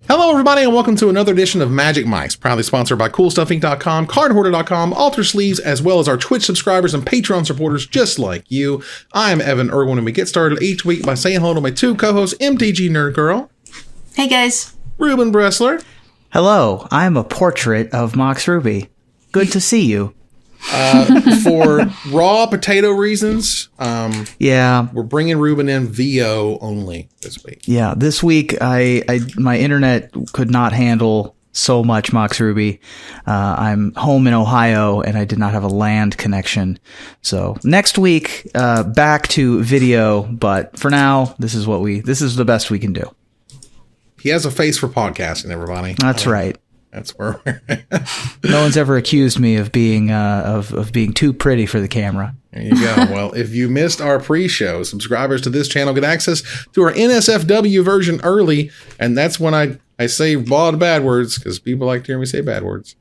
Hello, everybody, and welcome to another edition of Magic Mics, proudly sponsored by CoolStuffInc.com, CardHoarder.com, Alter Sleeves, as well as our Twitch subscribers and Patreon supporters just like you. I am Evan Irwin, and we get started each week by saying hello to my two co-hosts, MTGNerdGirl. Hey, guys. Ruben Bressler. Hello, I'm a portrait of Mox Ruby. Good to see you. For raw potato reasons, yeah, we're bringing Ruben in VO only this week. Yeah, this week my internet could not handle so much Mox Ruby. I'm home in Ohio and I did not have a land connection. So next week, back to video. But for now, this is the best we can do. He has a face for podcasting, everybody. That's right. That's where we're at. No one's ever accused me of being of being too pretty for the camera. There you go. Well, if you missed our pre-show, subscribers to this channel get access to our NSFW version early, and that's when I say a lot of bad words because people like to hear me say bad words.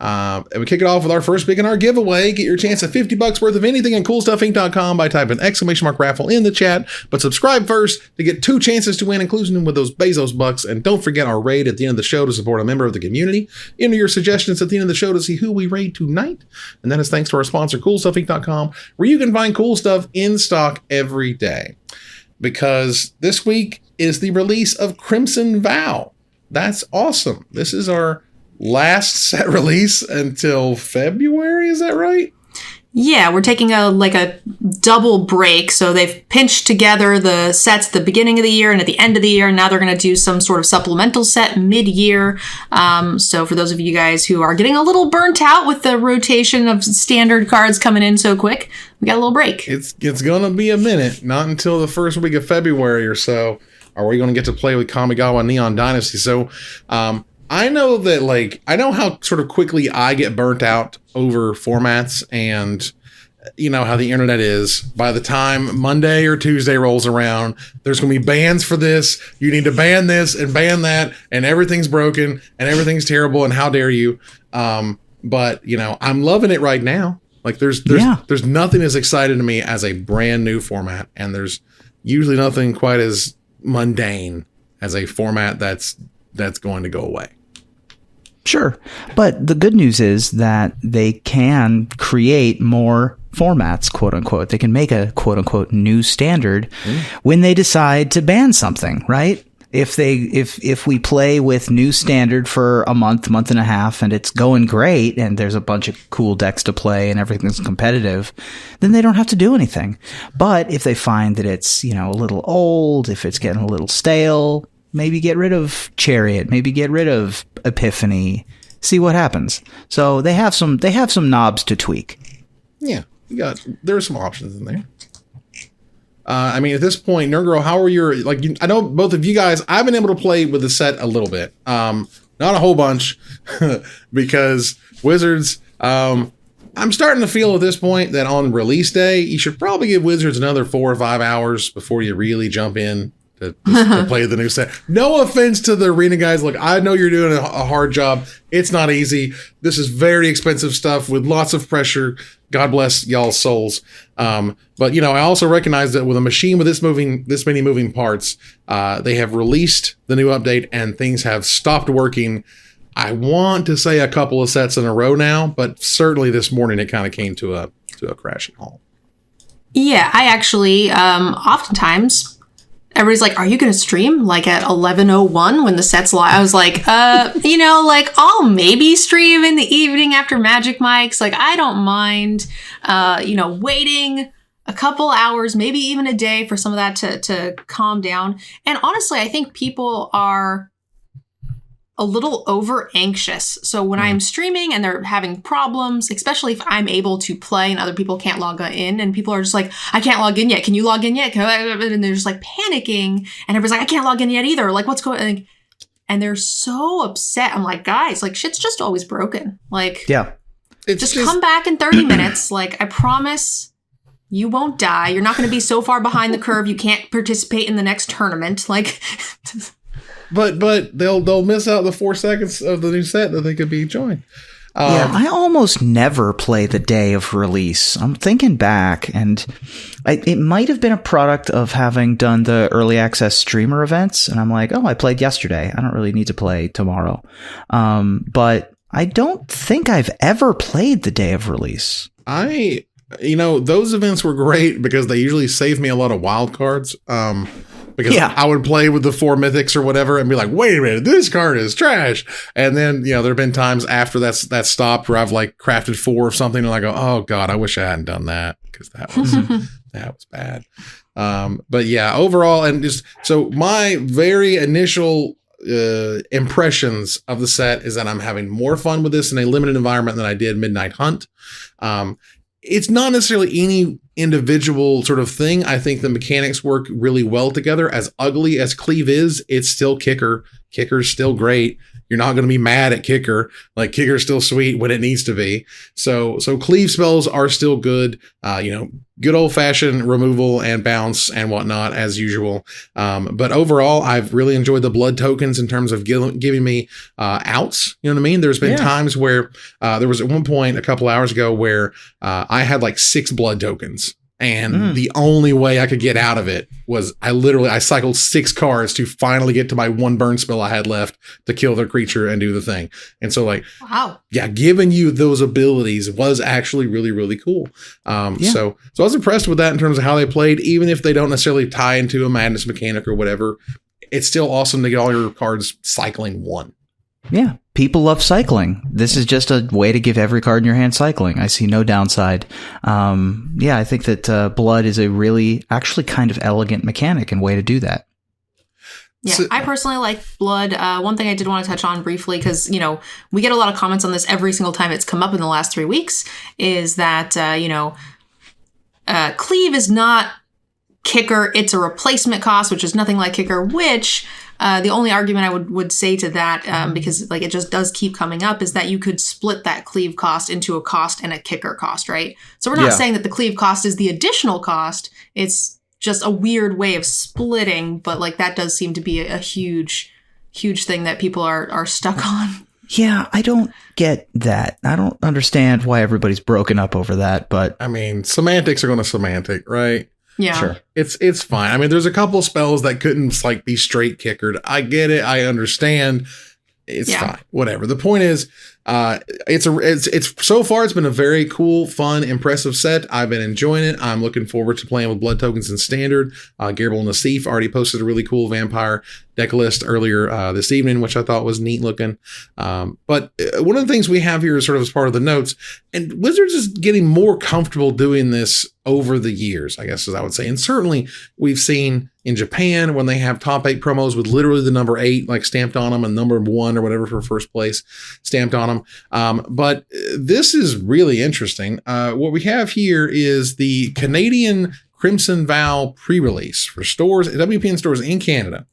And we kick it off with our first pick in our giveaway. Get your chance at $50 worth of anything at CoolStuffInc.com by typing !raffle in the chat. But subscribe first to get 2 chances to win, including with those Bezos bucks. And don't forget our raid at the end of the show to support a member of the community. Enter your suggestions at the end of the show to see who we raid tonight. And that is thanks to our sponsor, CoolStuffInc.com, where you can find cool stuff in stock every day. Because this week is the release of Crimson Vow. That's awesome. This is our last set release until February, is that right? Yeah, we're taking a double break. So they've pinched together the sets at the beginning of the year and at the end of the year. And now they're going to do some sort of supplemental set mid-year. So for those of you guys who are getting a little burnt out with the rotation of standard cards coming in so quick, we got a little break. It's going to be a minute, not until the first week of February or so are we going to get to play with Kamigawa Neon Dynasty. So, I know that, I know how sort of quickly I get burnt out over formats and, you know, how the internet is. By the time Monday or Tuesday rolls around, there's going to be bans for this. You need to ban this and ban that, and everything's broken and everything's terrible, and how dare you. But, you know, I'm loving it right now. There's nothing as exciting to me as a brand new format, and there's usually nothing quite as mundane as a format that's going to go away. Sure. But the good news is that they can create more formats, quote unquote. They can make a quote unquote new standard when they decide to ban something, right? If we play with new standard for a month and a half and it's going great and there's a bunch of cool decks to play and everything's competitive, then they don't have to do anything. But if they find that it's, you know, a little old, if it's getting a little stale, maybe get rid of Chariot, maybe get rid of Epiphany, see what happens. So they have some knobs to tweak. Yeah, there are some options in there. I mean, at this point, NerdGirl, how are your, I know both of you guys, I've been able to play with the set a little bit. Not a whole bunch, because Wizards, I'm starting to feel at this point that on release day, you should probably give Wizards another 4 or 5 hours before you really jump in to play the new set. No offense to the arena guys. Look, I know you're doing a hard job. It's not easy. This is very expensive stuff with lots of pressure. God bless y'all's souls. But, you know, I also recognize that with a machine with this many moving parts, they have released the new update and things have stopped working. I want to say a couple of sets in a row now, but certainly this morning it kind of came to a crashing halt. Yeah, I actually, oftentimes, everybody's like, are you going to stream at 11:01 when the set's live? I was like, I'll maybe stream in the evening after Magic Mics. I don't mind, waiting a couple hours, maybe even a day for some of that to calm down. And honestly, I think people are a little over anxious. So when I'm streaming and they're having problems, especially if I'm able to play and other people can't log in, and people are just like, I can't log in yet. Can you log in yet? And they're just panicking, and everybody's like, I can't log in yet either. What's going on? And they're so upset. I'm like, guys, shit's just always broken. Yeah, just come back in 30 minutes. I promise you won't die. You're not going to be so far behind the curve you can't participate in the next tournament. But they'll miss out the 4 seconds of the new set that they could be joined. I almost never play the day of release. I'm thinking back, and it might have been a product of having done the early access streamer events, and I'm like, oh, I played yesterday. I don't really need to play tomorrow. But I don't think I've ever played the day of release. Those events were great because they usually save me a lot of wild cards. Because I would play with the 4 mythics or whatever and be like, wait a minute, this card is trash. And then, there have been times after that stopped where I've like crafted 4 or something and I go, oh God, I wish I hadn't done that because that was bad. But yeah, overall, and just so my very initial impressions of the set is that I'm having more fun with this in a limited environment than I did Midnight Hunt. It's not necessarily any individual sort of thing. I think the mechanics work really well together. As ugly as {FNCLiV} is, it's still Kicker. Kicker's still great. You're not going to be mad at Kicker. Like, Kicker's still sweet when it needs to be. So {FNCLiV} spells are still good. Good old fashioned removal and bounce and whatnot as usual. But overall, I've really enjoyed the blood tokens in terms of giving me outs. You know what I mean? There's been times where there was at one point a couple hours ago where I had like 6 blood tokens. And the only way I could get out of it was I cycled 6 cards to finally get to my 1 burn spell I had left to kill their creature and do the thing. And so wow. Yeah, giving you those abilities was actually really, really cool. So I was impressed with that in terms of how they played, even if they don't necessarily tie into a madness mechanic or whatever. It's still awesome to get all your cards cycling 1. Yeah, people love cycling. This is just a way to give every card in your hand cycling. I see no downside. I think that blood is a really actually kind of elegant mechanic and way to do that. Yeah, I personally like blood. One thing I did want to touch on briefly, because, we get a lot of comments on this every single time it's come up in the last 3 weeks, is that, {FNCLiV} is not Kicker. It's a replacement cost, which is nothing like Kicker, which... the only argument I would say to that, because it just does keep coming up, is that you could split that {FNCLiV} cost into a cost and a Kicker cost, right? So we're not saying that the {FNCLiV} cost is the additional cost. It's just a weird way of splitting, but that does seem to be a huge, huge thing that people are stuck on. Yeah, I don't get that. I don't understand why everybody's broken up over that, but... I mean, semantics are going to semantic, right? Yeah, sure. It's fine. I mean, there's a couple spells that couldn't be straight kickered. I get it. I understand. It's fine. Whatever. The point is, it's so far it's been a very cool, fun, impressive set. I've been enjoying it. I'm looking forward to playing with blood tokens in standard. Garble Nassif already posted a really cool vampire deck list earlier this evening, which I thought was neat looking. But one of the things we have here is sort of as part of the notes, and Wizards is getting more comfortable doing this over the years, I guess, as I would say. And certainly we've seen in Japan when they have top 8 promos with literally the number 8 stamped on them and number 1 or whatever for first place stamped on them. But this is really interesting. What we have here is the Canadian Crimson Vow pre-release for stores, WPN stores in Canada.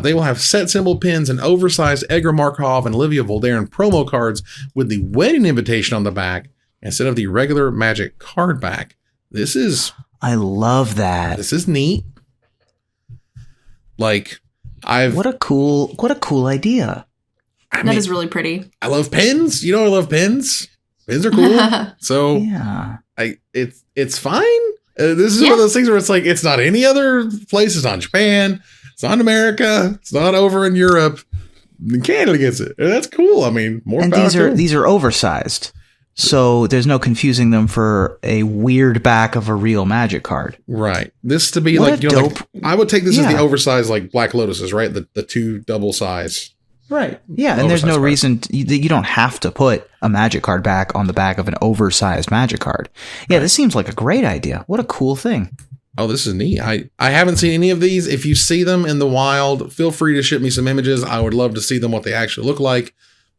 They will have set symbol pins and oversized Edgar Markov and Olivia Voldaren promo cards with the wedding invitation on the back instead of the regular Magic card back. I love that. This is neat. What a cool idea. That is really pretty. I love pins. I love pins. Pins are cool. So yeah, it's fine. This is one of those things where it's not any other place. It's not Japan. It's not America. It's not over in Europe. Canada gets it. And that's cool. I mean, more and power. These are oversized. So there's no confusing them for a weird back of a real Magic card. Right. This to be dope. I would take this as the oversized Black Lotuses, right? The 2 double size. Right. Yeah, and there's no reason you don't have to put a Magic card back on the back of an oversized Magic card. Yeah, This seems like a great idea. What a cool thing. Oh, this is neat. I haven't seen any of these. If you see them in the wild, feel free to ship me some images. I would love to see them, what they actually look like.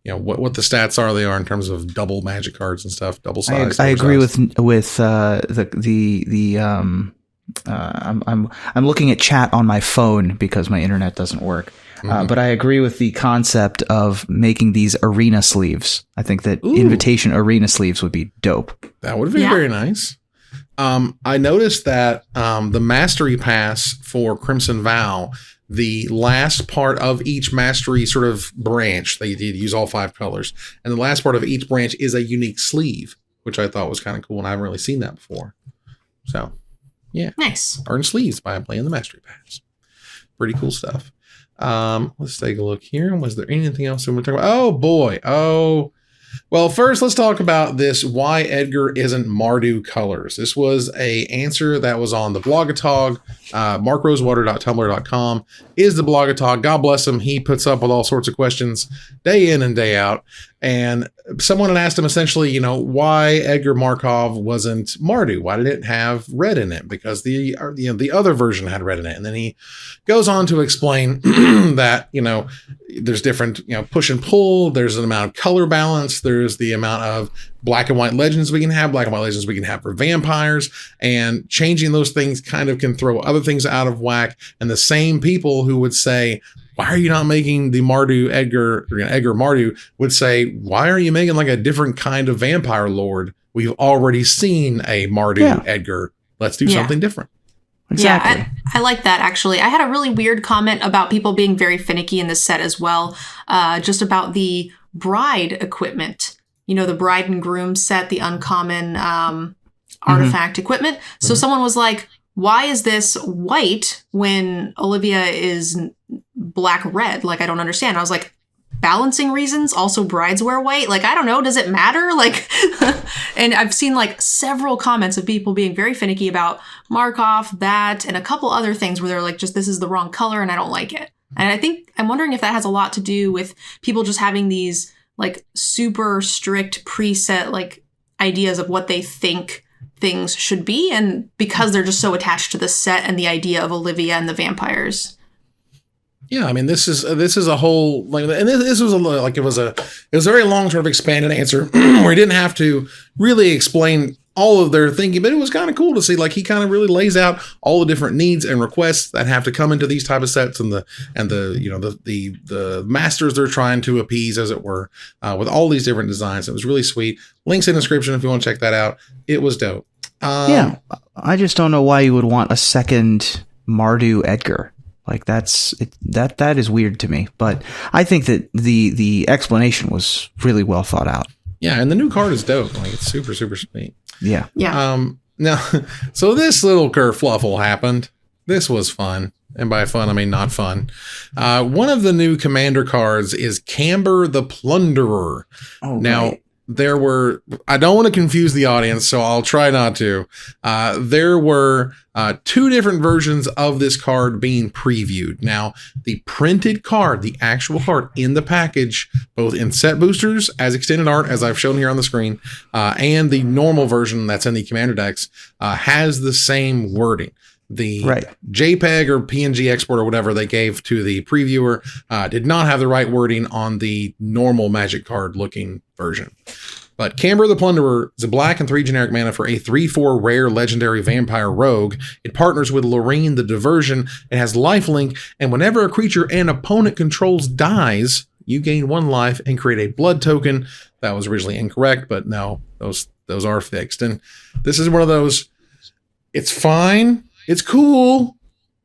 What the stats are in terms of double Magic cards and stuff, double size. I agree with I'm looking at chat on my phone because my internet doesn't work. But I agree with the concept of making these arena sleeves. I think that invitation arena sleeves would be dope. That would be very nice. I noticed that the Mastery Pass for Crimson Vow the last part of each mastery sort of branch, they did use all 5 colors, and the last part of each branch is a unique sleeve, which I thought was kind of cool, and I haven't really seen that before. So, yeah. Nice. Earn sleeves by playing the mastery paths. Pretty cool stuff. Let's take a look here. Was there anything else we want to talk about? Oh, boy. Oh, well, first, let's talk about this why Edgar isn't Mardu colors. This was a answer that was on the Blogatog. MarkRosewater.tumblr.com is the Blogatog. God bless him. He puts up with all sorts of questions day in and day out. And someone had asked him essentially, why Edgar Markov wasn't Mardu? Why did it have red in it? Because the other version had red in it. And then he goes on to explain that, there's different, push and pull. There's an amount of color balance. There's the amount of black and white legends we can have, black and white legends we can have for vampires, and changing those things kind of can throw other things out of whack. And the same people who would say, why are you not making the Mardu Edgar, or Edgar Mardu, would say, why are you making like a different kind of vampire lord? We've already seen a Mardu Edgar. Let's do something different. Exactly. Yeah, I like that, actually. I had a really weird comment about people being very finicky in this set as well, just about the bride equipment. The bride and groom set, the uncommon artifact equipment. So someone was like, why is this white when Olivia is black-red? Like, I don't understand. I was like, balancing reasons, also brides wear white. Like, I don't know. Does it matter? Like, and I've seen like several comments of people being very finicky about Markov, that, and a couple other things where they're like, just, this is the wrong color and I don't like it. And I'm wondering if that has a lot to do with people just having these like super strict preset like ideas of what they think things should be, and because they're just so attached to the set and the idea of Olivia and the vampires. Yeah, I mean, this is a whole like, and this was it was a very long sort of expanded answer where he didn't have to really explain all of their thinking, but it was kind of cool to see, like, he kind of really lays out all the different needs and requests that have to come into these type of sets, and the masters they're trying to appease, as it were, with all these different designs. It was really sweet. Links in the description if you want to check that out. It was dope. I just don't know why you would want a second Mardu Edgar. Like, that is weird to me, but I think that the explanation was really well thought out. Yeah, and the new card is dope. Like, it's super, super sweet. Yeah. Now, so this little kerfluffle happened. This was fun. And by fun, I mean not fun. One of the new commander cards is Kamber the Plunderer. Oh, now, right. There were, I don't want to confuse the audience, so I'll try not to. There were 2 different versions of this card being previewed. Now, the printed card, the actual card in the package, both in set boosters as extended art, as I've shown here on the screen, and the normal version that's in the commander decks, has the same wording. The JPEG or PNG export or whatever they gave to the previewer did not have the right wording on the normal Magic card looking version. But Kamber the Plunderer is a black and 3 generic mana for a 3/4 rare legendary vampire rogue. It partners with Lorraine the Diversion. It has lifelink, and whenever a creature an opponent controls dies, you gain 1 life and create a blood token. That was originally incorrect, but no, those are fixed. And this is one of those, it's fine. It's cool,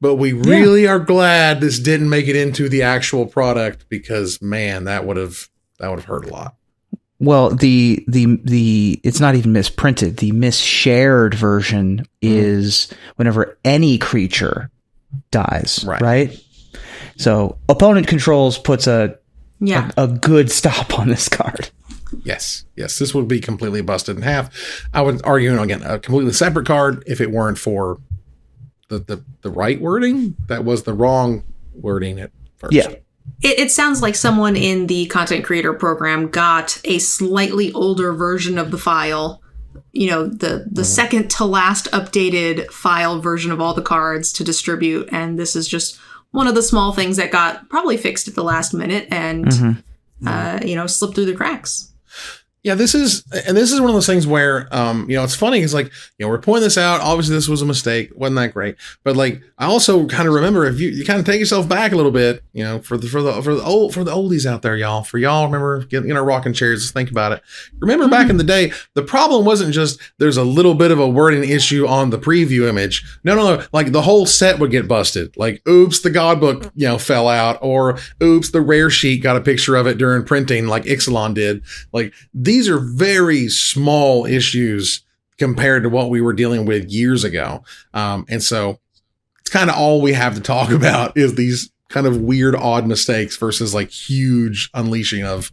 but we really are glad this didn't make it into the actual product, because man, that would have hurt a lot. Well, the it's not even misprinted. The misshared version is whenever any creature dies, right? So opponent controls puts a good stop on this card. Yes, this would be completely busted in half. I would argue, again, a completely separate card if it weren't for the right wording. That was the wrong wording at first. Yeah. It sounds like someone in the content creator program got a slightly older version of the file, the second to last updated file version of all the cards to distribute. And this is just one of the small things that got probably fixed at the last minute and, slipped through the cracks. Yeah, this is one of those things where, it's funny. It's like, we're pointing this out. Obviously, this was a mistake. Wasn't that great? But like, I also kind of remember if you kind of take yourself back a little bit, for the oldies out there, y'all. For y'all, remember getting our rocking chairs. Just think about it. Remember back in the day, the problem wasn't just there's a little bit of a wording issue on the preview image. No. Like the whole set would get busted. Like, oops, the God book, fell out, or oops, the rare sheet got a picture of it during printing, like Ixalan did. Like these are very small issues compared to what we were dealing with years ago. And so it's kind of all we have to talk about is these kind of weird, odd mistakes versus like huge unleashing of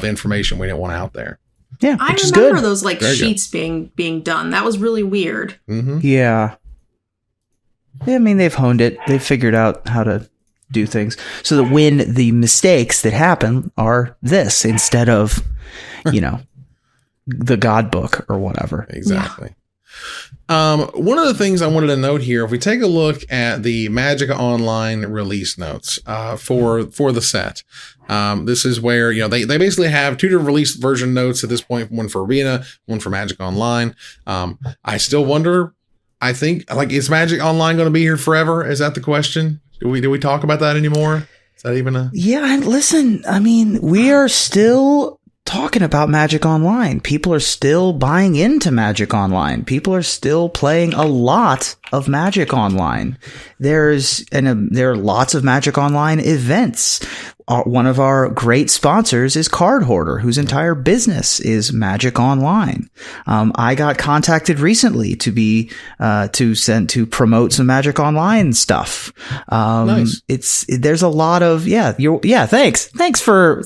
information we didn't want out there. Yeah, I remember those like sheets being done. That was really weird. Mm-hmm. Yeah. I mean, they've honed it. They've figured out how to do things so that when the mistakes that happen are this instead of, the God book or whatever. Exactly. Yeah. One of the things I wanted to note here, if we take a look at the Magic Online release notes for the set, this is where they basically have two different release version notes at this point, one for Arena, one for Magic Online. I still wonder. I think is Magic Online going to be here forever? Is that the question? Do we talk about that anymore? Is that even a? Yeah, listen. I mean, we are still talking about Magic Online. People are still buying into Magic Online. People are still playing a lot of Magic Online. There are lots of Magic Online events. One of our great sponsors is Card Hoarder, whose entire business is Magic Online. I got contacted recently to promote some Magic Online stuff. Nice. There's a lot of Thanks for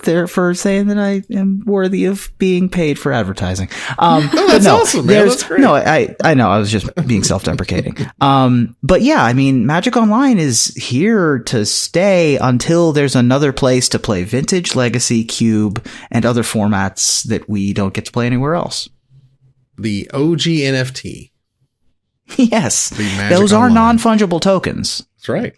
saying that I am worthy of being paid for advertising. That's awesome, man. That's great. No, I know. I was just being self-deprecating. But yeah, I mean, Magic Online is here to stay until there's another place to play Vintage, Legacy, Cube, and other formats that we don't get to play anywhere else. The OG NFT. Yes. Those are non-fungible tokens. That's right.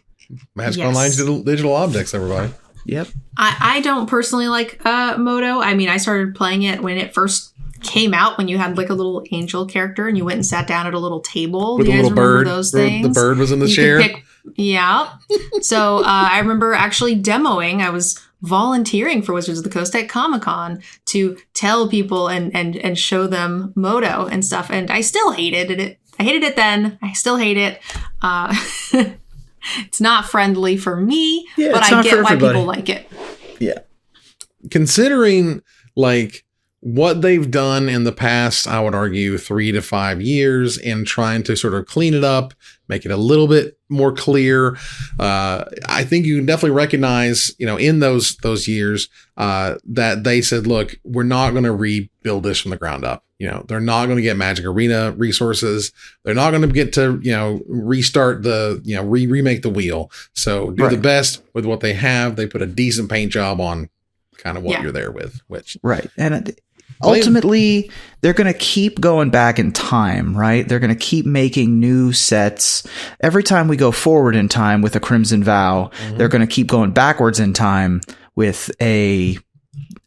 Magic Online digital objects, everybody. Yep. I don't personally like Moto. I mean, I started playing it when it first came out, when you had like a little angel character and you went and sat down at a little table. With a little bird. Those things? The bird was in the chair. Yeah. So I remember actually demoing. I was volunteering for Wizards of the Coast at Comic-Con to tell people and show them Moto and stuff. And I still hated it. I hated it then. I still hate it. It's not friendly for me, but I get why people like it. Yeah. Considering like what they've done in the past, I would argue 3 to 5 years in trying to sort of clean it up, make it a little bit more clear. I think you can definitely recognize, in those years, that they said, look, we're not going to rebuild this from the ground up. They're not going to get Magic Arena resources. They're not going to get to, restart remake the wheel. So do the best with what they have. They put a decent paint job on kind of what you're there with, which. Right. And ultimately, they're going to keep going back in time, right? They're going to keep making new sets. Every time we go forward in time with a Crimson Vow, they're going to keep going backwards in time with a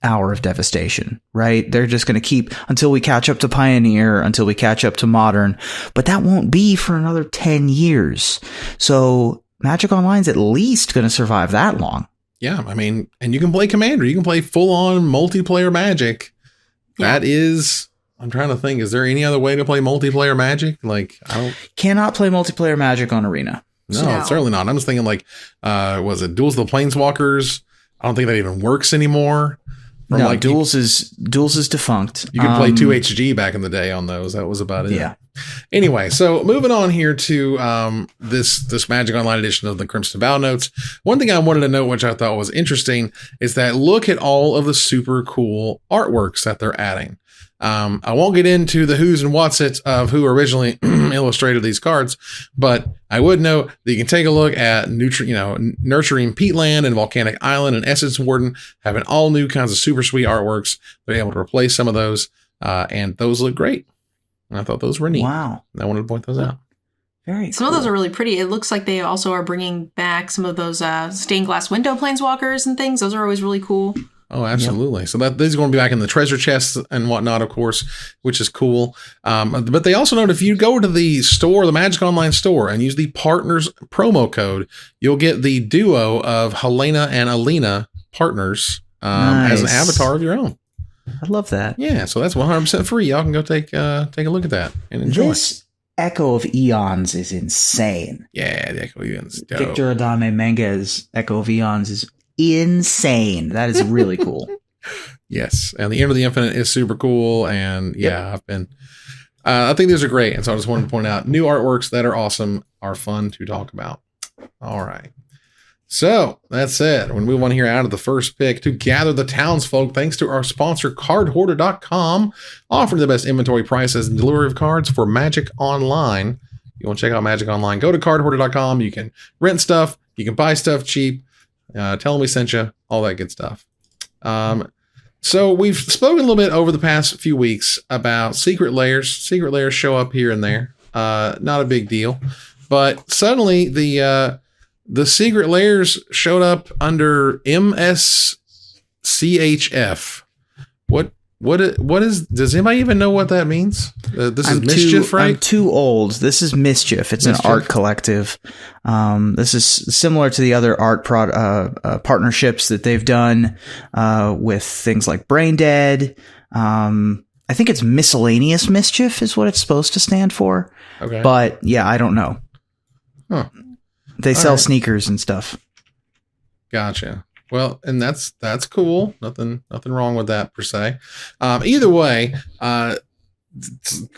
Hour of Devastation, right? They're just going to keep until we catch up to Pioneer, until we catch up to Modern, but that won't be for another 10 years. So Magic Online's at least going to survive that long. Yeah, I mean, and you can play Commander. You can play full-on multiplayer Magic. That is, I'm trying to think, is there any other way to play multiplayer Magic? Cannot play multiplayer Magic on Arena. No, certainly not. I'm just thinking was it Duels of the Planeswalkers? I don't think that even works anymore. No, Duels is defunct. You could play 2HG back in the day on those. That was about it. Yeah. Anyway, so moving on here to this Magic Online edition of the Crimson Vow notes. One thing I wanted to note, which I thought was interesting, is that look at all of the super cool artworks that they're adding. I won't get into the who's and what's it of who originally illustrated these cards, but I would note that you can take a look at Nurturing Peatland and Volcanic Island and Essence Warden, having all new kinds of super sweet artworks. They're able to replace some of those, and those look great. And I thought those were neat. Wow. I wanted to point those out. Very Some of those are really pretty. It looks like they also are bringing back some of those stained glass window planeswalkers and things. Those are always really cool. Oh, absolutely. Yep. So these are going to be back in the treasure chests and whatnot, of course, which is cool. But they also note if you go to the store, the Magic Online store, and use the partners promo code, you'll get the duo of Helena and Alina partners as an avatar of your own. I love that. Yeah, so that's 100% free. Y'all can go take a look at that and enjoy. This Echo of Eons is insane. Yeah, the Echo of Eons is dope. Victor Adame Menge's Echo of Eons is insane. That is really cool. Yes, and the End of the Infinite is super cool, and yeah, I think these are great, and so I just wanted to point out new artworks that are awesome, are fun to talk about. All right. So that's it. We're going to move on here out of the first pick to gather the townsfolk, thanks to our sponsor, cardhoarder.com, offering the best inventory prices and delivery of cards for Magic Online. You want to check out Magic Online, go to cardhoarder.com. You can rent stuff. You can buy stuff cheap. Tell them we sent you, all that good stuff. So we've spoken a little bit over the past few weeks about secret lairs. Secret lairs show up here and there. Not a big deal. But suddenly the secret lairs showed up under MSCHF. What is? Does anybody even know what that means? This is MSCHF, right? I'm too old. This is MSCHF. It's an art collective. This is similar to the other art partnerships that they've done with things like Brain Dead. I think it's miscellaneous mischief is what it's supposed to stand for. Okay. But yeah, I don't know. Huh. They sell sneakers and stuff. Gotcha. Well, and that's cool. Nothing wrong with that per se. Either way,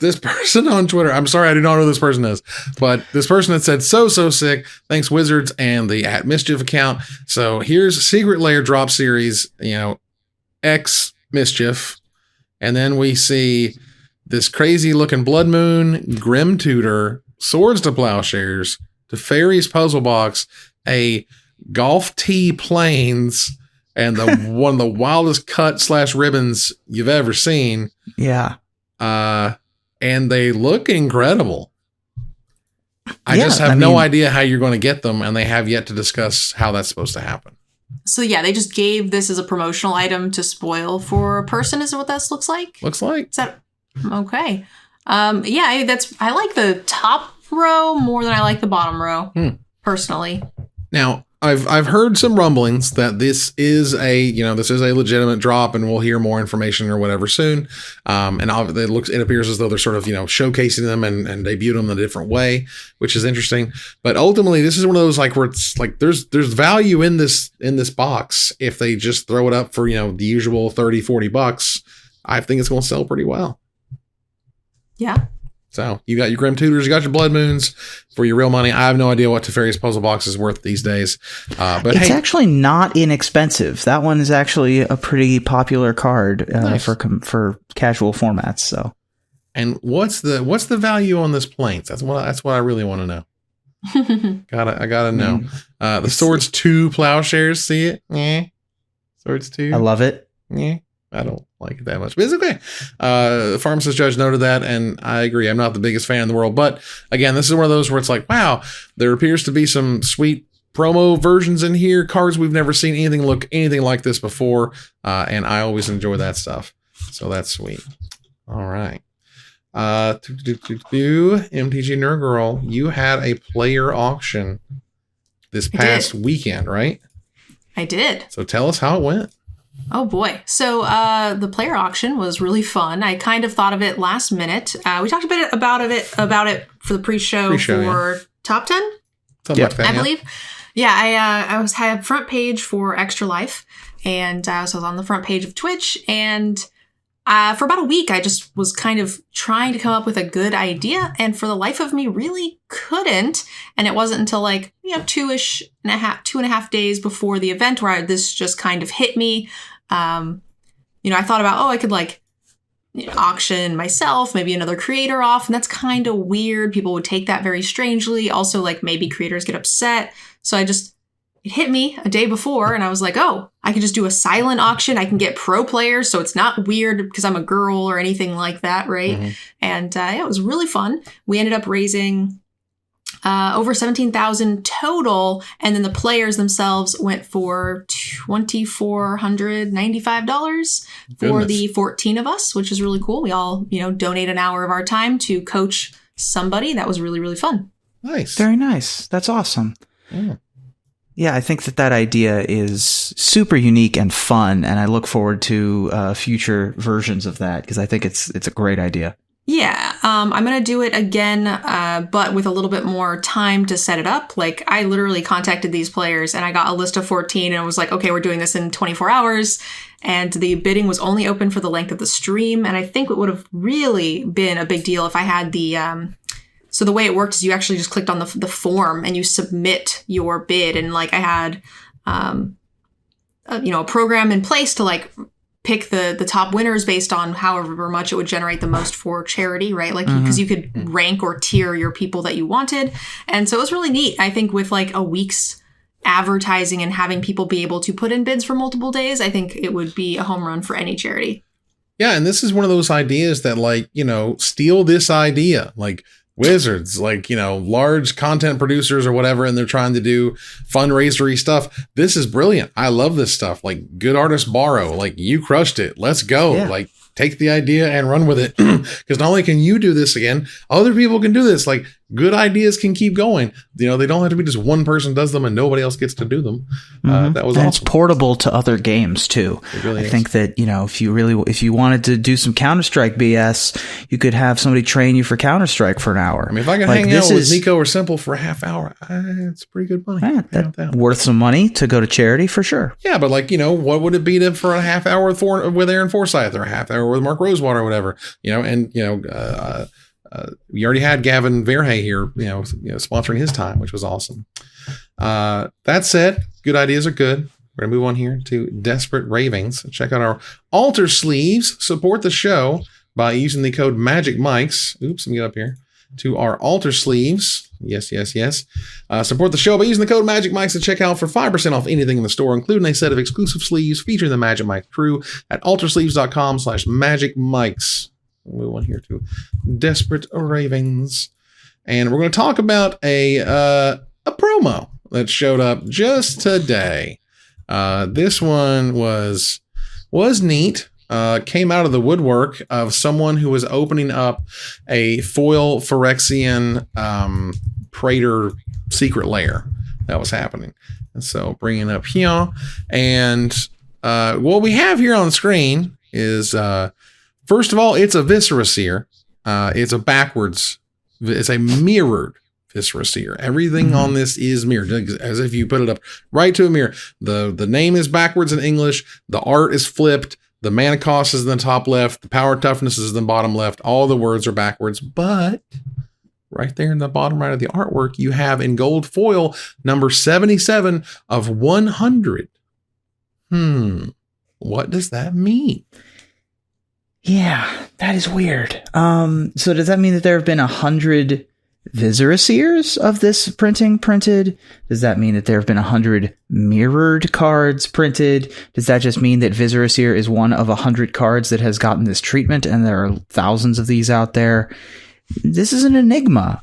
this person on Twitter, I'm sorry, I do not know who this person is, but this person had said, so sick. Thanks Wizards and the @mischief account. So here's Secret Lair drop series, X mischief. And then we see this crazy looking Blood Moon, Grim Tutor, Swords to Plowshares, Teferi's Puzzle Box, a Golf Tee Plains, and one of the wildest cut / ribbons you've ever seen. Yeah. And they look incredible. I just have no idea how you're going to get them, and they have yet to discuss how that's supposed to happen. So yeah, they just gave this as a promotional item to spoil for a person. Is what this looks like? Looks like. Is that okay? Yeah, I like the top row more than I like the bottom row, personally. Now, I've heard some rumblings that this is a legitimate drop, and we'll hear more information or whatever soon. And it appears as though they're sort of, showcasing them and debuting them in a different way, which is interesting. But ultimately, this is one of those where it's like there's value in this box. If they just throw it up for, the usual $30-$40, I think it's going to sell pretty well. Yeah. So you got your Grim Tutors, you got your Blood Moons for your real money. I have no idea what Teferi's Puzzle Box is worth these days. But it's actually not inexpensive. That one is actually a pretty popular card nice. for casual formats. So, and what's the value on this Plains? That's what I really want to know. I gotta know. The Swords 2 Plowshares. See it? Yeah. Swords 2. I love it. Yeah. I don't like it that much, but it's okay. The Pharmacist Judge noted that, and I agree. I'm not the biggest fan in the world, but again, this is one of those where it's like, wow, there appears to be some sweet promo versions in here, cards we've never seen anything like this before, and I always enjoy that stuff. So that's sweet. All right. MTGNerdGirl, you had a player auction this past weekend, right? I did. So tell us how it went. Oh boy. So the player auction was really fun. I kind of thought of it last minute. We talked a bit about it for the pre-show for top 10. Something like that, I believe. Yeah, I had front page for Extra Life, and so I was on the front page of Twitch, and for about a week I just was kind of trying to come up with a good idea, and for the life of me really couldn't. And it wasn't until 2.5 days before the event where this just kind of hit me. I thought about, I could auction myself, maybe another creator off, and that's kind of weird. People would take that very strangely. Also, maybe creators get upset. So it hit me a day before, and I was like, I could just do a silent auction. I can get pro players, so it's not weird because I'm a girl or anything like that, right? Mm-hmm. And it was really fun. We ended up raising over 17,000 total, and then the players themselves went for $2,495 for the 14 of us, which is really cool. We all, donate an hour of our time to coach somebody. That was really, really fun. Nice. Very nice. That's awesome. Yeah, I think that idea is super unique and fun, and I look forward to future versions of that because I think it's a great idea. Yeah, I'm going to do it again, but with a little bit more time to set it up. Like, I literally contacted these players and I got a list of 14 and I was like, okay, we're doing this in 24 hours. And the bidding was only open for the length of the stream. And I think it would have really been a big deal if I had the... So the way it worked is you actually just clicked on the form and you submit your bid. And like I had, a program in place to like pick the top winners based on however much it would generate the most for charity, right? Like, because you could rank or tier your people that you wanted. And so it was really neat. I think with like a week's advertising and having people be able to put in bids for multiple days, I think it would be a home run for any charity. Yeah. And this is one of those ideas that like, steal this idea. Like, Wizards, like, large content producers or whatever, and they're trying to do fundraisery stuff. This is brilliant. I love this stuff. Like, good artists borrow. Like, you crushed it. Let's go. Yeah. Like, take the idea and run with it. Because not only can you do this again, other people can do this. Like, good ideas can keep going. They don't have to be just one person does them and nobody else gets to do them. That was awesome. It's portable to other games too. I think that, if you wanted to do some Counter-Strike BS, you could have somebody train you for Counter-Strike for an hour. I mean, if I can hang out with Nico or Simple for a half hour, it's pretty good money. Yeah, that's worth some money to go to charity for sure. Yeah, but like, what would it be for a half hour with Aaron Forsyth or a half hour with Mark Rosewater or whatever, we already had Gavin Verhey here, sponsoring his time, which was awesome. That said, good ideas are good. We're going to move on here to Desperate Ravings. Check out our altar sleeves. Support the show by using the code MAGICMICS. Oops, let me get up here to our altar sleeves. Yes. Support the show by using the code MAGICMICS to check out for 5% off anything in the store, including a set of exclusive sleeves featuring the Magic Mike crew at altarsleeves.com/MagicMics. We'll move on here to Desperate Ravings. And we're going to talk about a promo that showed up just today. This one was neat. Came out of the woodwork of someone who was opening up a foil Phyrexian Praetor secret lair that was happening. And so bringing it up here. And what we have here on the screen is... first of all, it's a Viscera Seer. It's a mirrored Viscera Seer. Everything on this is mirrored, as if you put it up right to a mirror. The name is backwards in English. The art is flipped. The mana cost is in the top left. The power toughness is in the bottom left. All the words are backwards. But right there in the bottom right of the artwork, you have in gold foil number 77 of 100. What does that mean? Yeah, that is weird. So does that mean that there have been 100 Viscera Seers of this printing printed? Does that mean that there have been 100 mirrored cards printed? Does that just mean that Viscera Seer is one of 100 cards that has gotten this treatment and there are thousands of these out there? This is an enigma.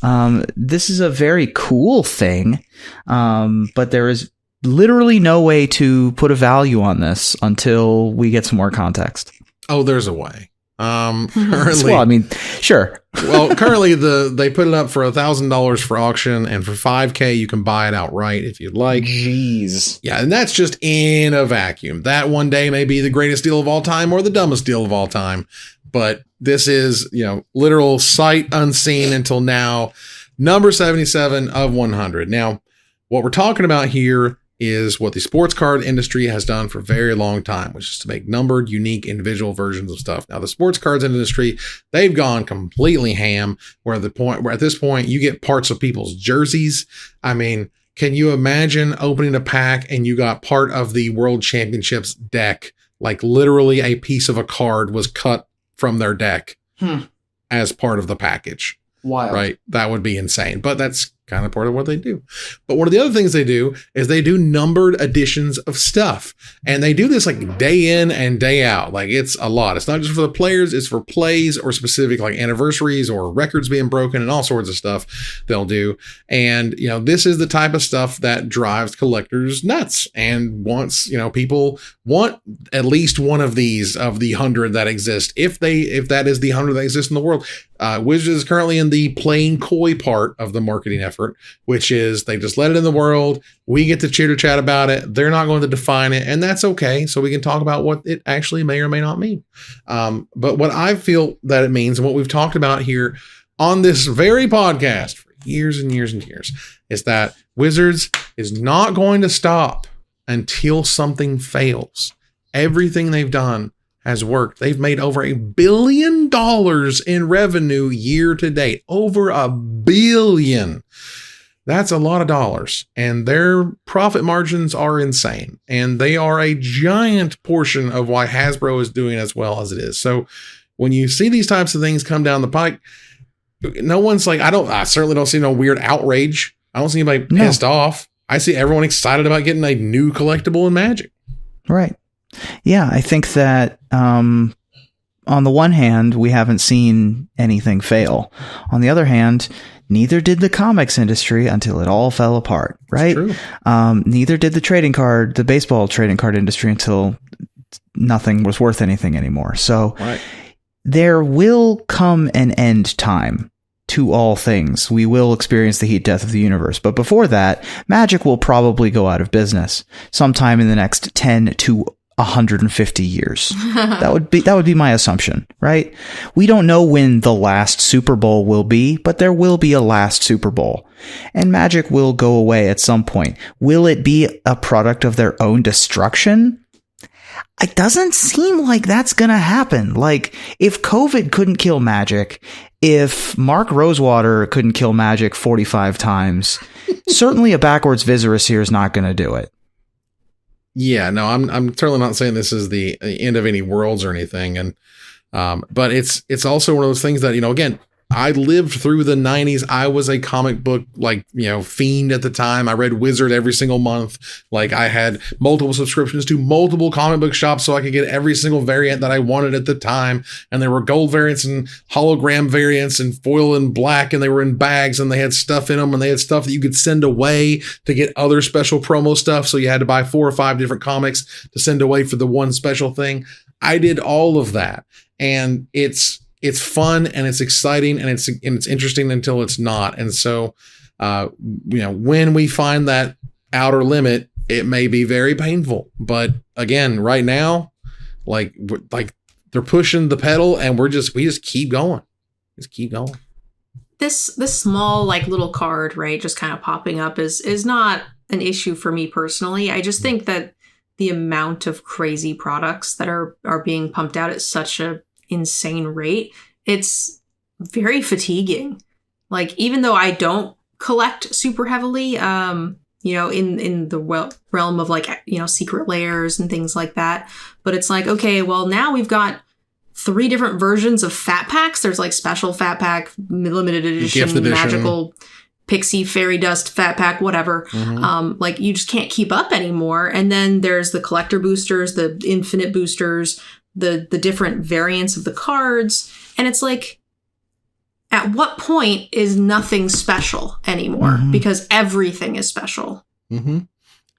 This is a very cool thing, but there is literally no way to put a value on this until we get some more context. Oh, there's a way. Currently, well, I mean, sure. Well, currently they put it up for $1,000 for auction, and for $5,000 you can buy it outright if you'd like. Jeez. Yeah, and that's just in a vacuum. That one day may be the greatest deal of all time or the dumbest deal of all time, but this is literal sight unseen until now. Number 77 of 100. Now, what we're talking about here is what the sports card industry has done for a very long time, which is to make numbered, unique, individual versions of stuff. Now, the sports cards industry, they've gone completely ham, where at this point you get parts of people's jerseys. I mean, can you imagine opening a pack and you got part of the World Championships deck? Like literally a piece of a card was cut from their deck as part of the package. Wild. Right? That would be insane. But that's kind of part of what they do. But one of the other things they do is they do numbered editions of stuff. And they do this like day in and day out. Like it's a lot. It's not just for the players, it's for plays or specific like anniversaries or records being broken and all sorts of stuff they'll do. And, you know, this is the type of stuff that drives collectors nuts. And once, you know, people want at least one of these of the 100 that exist, if that is the 100 that exist in the world. Wizards is currently in the playing coy part of the marketing effort, which is they just let it in the world. We get to chitter chat about it. They're not going to define it, and that's okay. So we can talk about what it actually may or may not mean. But what I feel that it means, and what we've talked about here on this very podcast for years and years and years, is that Wizards is not going to stop until something fails. Everything they've done has worked. They've made over $1 billion in revenue year to date. Over $1 billion. That's a lot of dollars. And their profit margins are insane. And they are a giant portion of why Hasbro is doing as well as it is. So when you see these types of things come down the pike, no one's like, I certainly don't see no weird outrage. I don't see anybody pissed off. I see everyone excited about getting a new collectible in Magic. Right. Yeah, I think that on the one hand, we haven't seen anything fail. On the other hand, neither did the comics industry until it all fell apart, right? Neither did the baseball trading card industry until nothing was worth anything anymore. So there will come an end time to all things. We will experience the heat death of the universe. But before that, Magic will probably go out of business sometime in the next 10 to 150 years. That would be my assumption, right? We don't know when the last Super Bowl will be, but there will be a last Super Bowl. And Magic will go away at some point. Will it be a product of their own destruction? It doesn't seem like that's going to happen. Like, if COVID couldn't kill Magic, if Mark Rosewater couldn't kill Magic 45 times, certainly a backwards Viserys here is not going to do it. Yeah, no, I'm certainly not saying this is the end of any worlds or anything. And, but it's also one of those things that, you know, again, I lived through the 90s. I was a comic book, like, you know, fiend at the time. I read Wizard every single month. Like, I had multiple subscriptions to multiple comic book shops so I could get every single variant that I wanted at the time. And there were gold variants and hologram variants and foil and black, and they were in bags and they had stuff in them, and they had stuff that you could send away to get other special promo stuff. So you had to buy 4 or 5 different comics to send away for the one special thing. I did all of that. And it's fun and it's exciting and it's interesting until it's not. And so, you know, when we find that outer limit, it may be very painful. But again, right now, like they're pushing the pedal, and we just keep going. Just keep going. This small, like, little card, right, just kind of popping up is not an issue for me personally. I just think that the amount of crazy products that are being pumped out at such a insane rate, it's very fatiguing. Like, even though I don't collect super heavily, you know, in the realm of, like, you know, secret layers and things like that, but it's like, okay, well, now we've got 3 different versions of fat packs. There's like special fat pack, limited edition, magical pixie fairy dust fat pack, whatever. Like, you just can't keep up anymore. And then there's the collector boosters, the infinite boosters, the different variants of the cards. And it's like, at what point is nothing special anymore? Because everything is special. Like,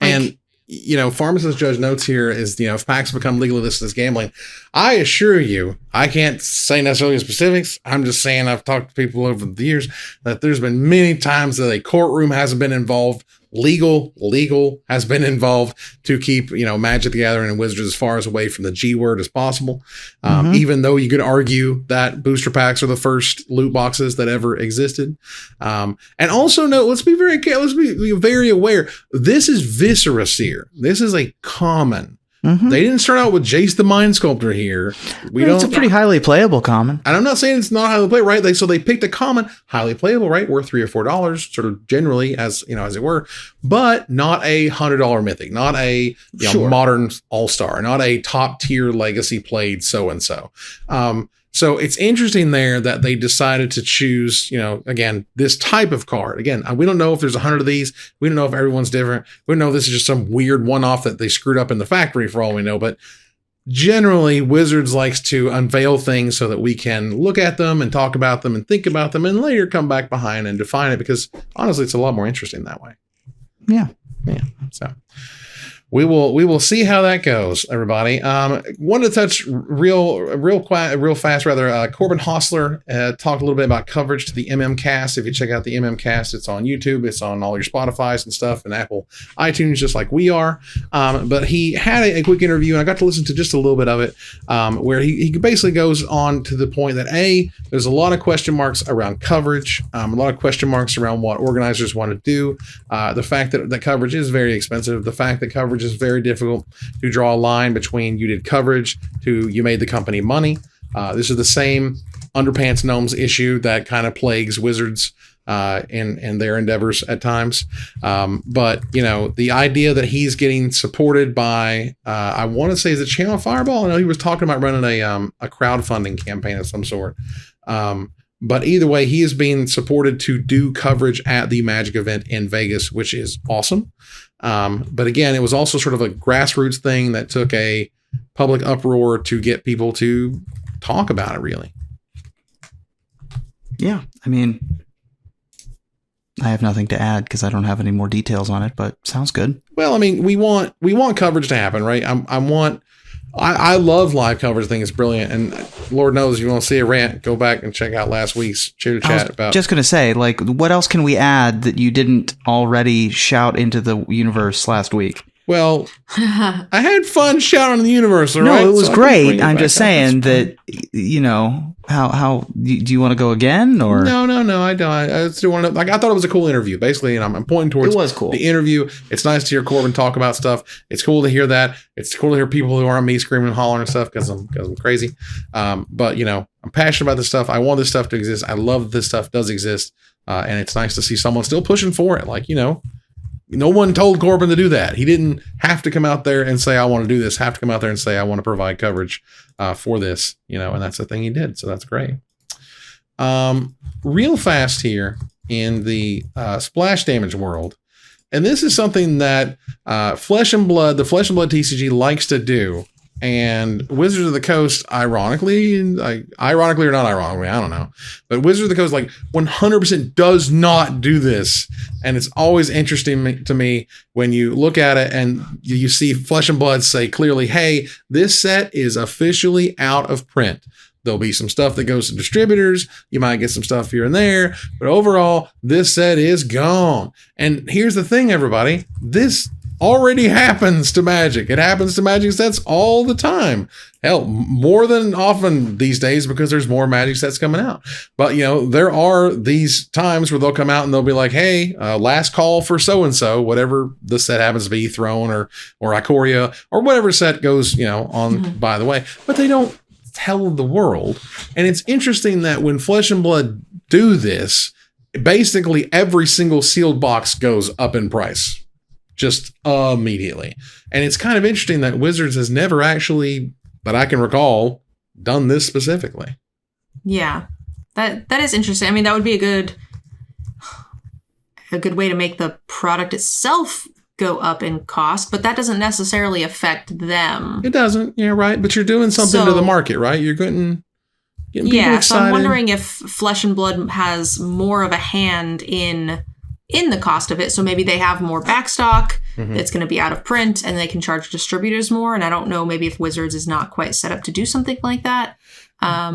and, you know, Pharmacist Judge notes here is, you know, if packs become legally listed as gambling, I assure you, I can't say necessarily specifics. I'm just saying, I've talked to people over the years that there's been many times that a courtroom hasn't been involved. Legal has been involved to keep, you know, Magic the Gathering and Wizards as far as away from the G word as possible. Even though you could argue that booster packs are the first loot boxes that ever existed. And also note, let's be very aware. This is Viserys here. This is a common. They didn't start out with Jace the Mind Sculptor here. It's a pretty highly playable common. And I'm not saying it's not highly playable, right? So they picked a common, highly playable, right? Worth $3 or $4, sort of generally, as you know, as it were, but not a $100 mythic, not a modern all-star, not a top tier legacy played so-and-so. So it's interesting there that they decided to choose, again, this type of card. Again, we don't know if there's 100 of these. We don't know if everyone's different. We don't know if this is just some weird one-off that they screwed up in the factory for all we know. But generally, Wizards likes to unveil things so that we can look at them and talk about them and think about them and later come back behind and define it, because honestly, it's a lot more interesting that way. Yeah. So we will see how that goes, everybody. Wanted to touch real fast. Corbin Hosler talked a little bit about coverage to the MMCast. If you check out the MMCast, it's on YouTube, it's on all your Spotify's and stuff, and Apple iTunes, just like we are. But he had a quick interview, and I got to listen to just a little bit of it, where he basically goes on to the point that there's a lot of question marks around coverage, a lot of question marks around what organizers want to do, the fact that coverage is very expensive, the fact that coverage is very difficult to draw a line between you did coverage to you made the company money. This is the same underpants gnomes issue that kind of plagues Wizards in their endeavors at times. But the idea that he's getting supported by, I want to say, is it Channel Fireball? I know he was talking about running a crowdfunding campaign of some sort. But either way, he is being supported to do coverage at the Magic event in Vegas, which is awesome. But again, it was also sort of a grassroots thing that took a public uproar to get people to talk about it, really. Yeah. I mean, I have nothing to add because I don't have any more details on it, but sounds good. Well, I mean, we want coverage to happen, right? I love live coverage. I think it's brilliant. And Lord knows, if you want to see a rant, go back and check out last week's chitter chat about. Just going to say, what else can we add that you didn't already shout into the universe last week? Well, I had fun shouting in the universe. All right? No, it was great. I'm just saying that, how do you want to go again or? No, I don't. I still want to. I thought it was a cool interview, basically, and I'm pointing towards. It was cool. The interview. It's nice to hear Corbin talk about stuff. It's cool to hear that. It's cool to hear people who aren't me screaming and hollering and stuff because I'm crazy. But I'm passionate about this stuff. I want this stuff to exist. I love that this stuff does exist, and it's nice to see someone still pushing for it. No one told Corbin to do that. He didn't have to come out there and say, I want to do this, have to come out there and say, I want to provide coverage for this, and that's the thing he did. So that's great. Real fast here in the splash damage world. And this is something that the Flesh and Blood TCG likes to do. And Wizards of the Coast, ironically or not ironically, I don't know. But Wizards of the Coast, 100% does not do this. And it's always interesting to me when you look at it and you see Flesh and Blood say clearly, hey, this set is officially out of print. There'll be some stuff that goes to distributors. You might get some stuff here and there. But overall, this set is gone. And here's the thing, everybody. This already happens to Magic. It happens to Magic sets all the time. Hell, more than often these days because there's more Magic sets coming out. But, there are these times where they'll come out and they'll be like, hey, last call for so-and-so, whatever the set happens to be, Throne or Ikoria or whatever set goes, on by the way. But they don't tell the world. And it's interesting that when Flesh and Blood do this, basically every single sealed box goes up in price. Just immediately. And it's kind of interesting that Wizards has never actually, that I can recall, done this specifically. Yeah, that is interesting. I mean, that would be a good way to make the product itself go up in cost, but that doesn't necessarily affect them. It doesn't. Yeah, right. But you're doing something to the market, right? You're getting people excited. So I'm wondering if Flesh and Blood has more of a hand in the cost of it. So maybe they have more backstock that's going to be out of print and they can charge distributors more. And I don't know, maybe if Wizards is not quite set up to do something like that.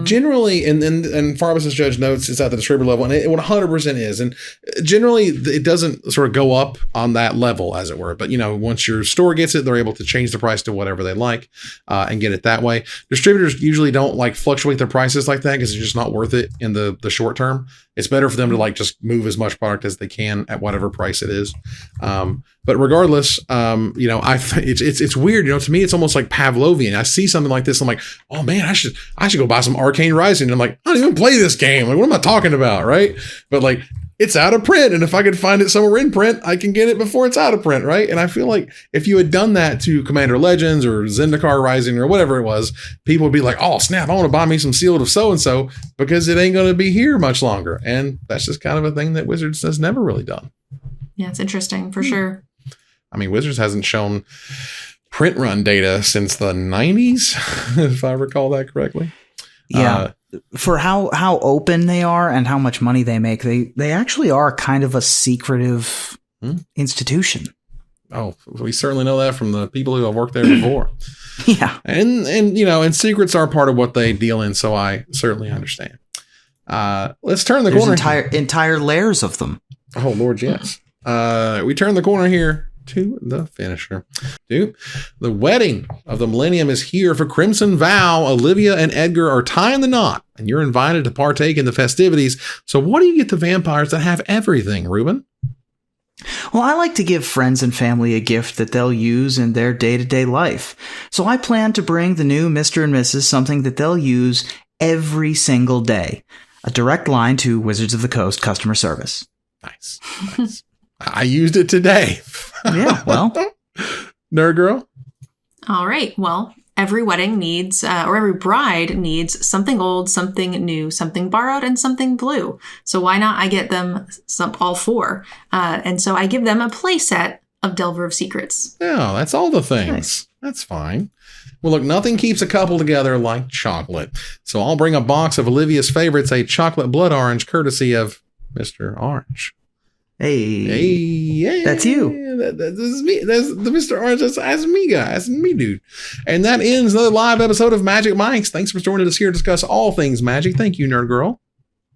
Generally, and Pharmacist Judge notes it's at the distributor level, and it 100% is. And generally, it doesn't sort of go up on that level, as it were. But, once your store gets it, they're able to change the price to whatever they like and get it that way. Distributors usually don't fluctuate their prices like that because it's just not worth it in the short term. It's better for them to just move as much product as they can at whatever price it is. But regardless, it's weird. To me, it's almost like Pavlovian. I see something like this. I'm like, oh man, I should go buy some Arcane Rising. And I'm like, I don't even play this game. What am I talking about? Right. But it's out of print. And if I could find it somewhere in print, I can get it before it's out of print, right? And I feel like if you had done that to Commander Legends or Zendikar Rising or whatever it was, people would be like, oh, snap, I want to buy me some Sealed of so-and-so because it ain't going to be here much longer. And that's just kind of a thing that Wizards has never really done. Yeah, it's interesting for sure. I mean, Wizards hasn't shown print run data since the 90s, if I recall that correctly. Yeah. For how open they are and how much money they make, they actually are kind of a secretive institution. Oh, we certainly know that from the people who have worked there before. Yeah. And and secrets are part of what they deal in, so I certainly understand. Let's turn the corner. There's entire layers of them. Oh, Lord, yes. We turn the corner here to the finisher. Dude, the wedding of the millennium is here for Crimson Vow. Olivia and Edgar are tying the knot, and you're invited to partake in the festivities. So what do you get the vampires that have everything, Ruben? Well, I like to give friends and family a gift that they'll use in their day-to-day life. So I plan to bring the new Mr. and Mrs. something that they'll use every single day. A direct line to Wizards of the Coast customer service. Nice. I used it today. Yeah, well. Nerd Girl? All right. Well, every wedding needs, or every bride needs something old, something new, something borrowed, and something blue. So why not I get them all four? And so I give them a play set of Delver of Secrets. Yeah, that's all the things. Nice. That's fine. Well, look, nothing keeps a couple together like chocolate. So I'll bring a box of Olivia's favorites, a chocolate blood orange, courtesy of Mr. Orange. Hey, that's you. That's me. That's the Mr. Orange. That's me, guy. That's me, dude. And that ends another live episode of Magic Mics. Thanks for joining us here to discuss all things Magic. Thank you, Nerd Girl.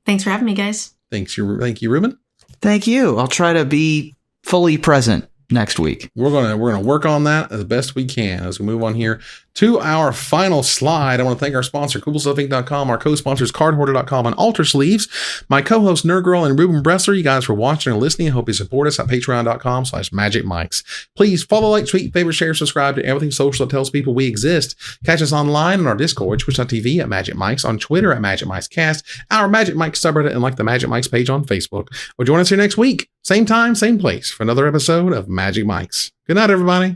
Thanks for having me, guys. Thank you, Ruben. Thank you. I'll try to be fully present next week. We're gonna work on that as best we can as we move on here to our final slide. I want to thank our sponsor, CoolStuffInc.com, our co-sponsors, CardHoarder.com, and Alter Sleeves, my co-host, Nerd Girl, and Ruben Bressler. You guys for watching and listening. I hope you support us at patreon.com/magicmics. Please follow, like, tweet, favorite, share, subscribe to everything social that tells people we exist. Catch us online on our Discord, twitch.tv at Magic Mics, on Twitter at Magic Mics Cast, our Magic Mics subreddit, and like the Magic Mics page on Facebook. Well, join us here next week. Same time, same place for another episode of Magic Mics. Good night, everybody.